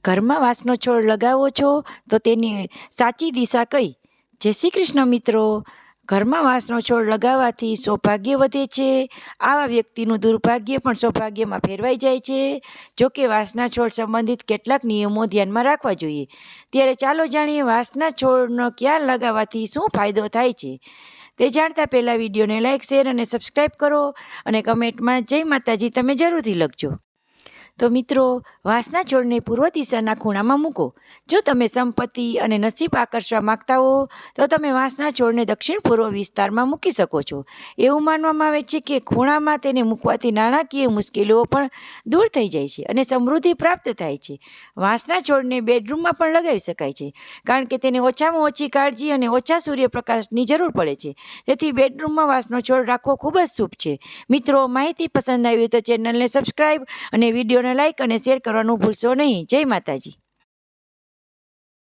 ઘરમાં વાંસનો છોડ લગાવો છો તો તેની સાચી દિશા કઈ? જય શ્રી કૃષ્ણ મિત્રો. ઘરમાં વાંસનો છોડ લગાવવાથી સૌભાગ્ય વધે છે. આવા વ્યક્તિનું દુર્ભાગ્ય પણ સૌભાગ્યમાં ફેરવાઈ જાય છે. જોકે વાંસના છોડ સંબંધિત કેટલાક નિયમો ધ્યાનમાં રાખવા જોઈએ. ત્યારે ચાલો જાણીએ વાંસના છોડનો ક્યાં લગાવવાથી શું ફાયદો થાય છે. તે જાણતા પહેલાં વિડીયોને લાઇક, શેર અને સબસ્ક્રાઈબ કરો અને કમેન્ટમાં જય માતાજી તમે જરૂરથી લખજો. તો મિત્રો, વાંસના છોડને પૂર્વ દિશાના ખૂણામાં મૂકો. જો તમે સંપત્તિ અને નસીબ આકર્ષવા માંગતા હો તો તમે વાંસના છોડને દક્ષિણ પૂર્વ વિસ્તારમાં મૂકી શકો છો. એવું માનવામાં આવે છે કે ખૂણામાં તેને મૂકવાથી નાણાકીય મુશ્કેલીઓ પણ દૂર થઈ જાય છે અને સમૃદ્ધિ પ્રાપ્ત થાય છે. વાંસના છોડને બેડરૂમમાં પણ લગાવી શકાય છે, કારણ કે તેને ઓછામાં ઓછી કાળજી અને ઓછા સૂર્યપ્રકાશની જરૂર પડે છે. તેથી બેડરૂમમાં વાંસનો છોડ રાખવો ખૂબ જ શુભ છે. મિત્રો, માહિતી પસંદ આવી તો ચેનલને સબસ્ક્રાઈબ અને વિડીયોને લાઇક અને શેર કરવાનું ભૂલશો નહીં. જય માતાજી.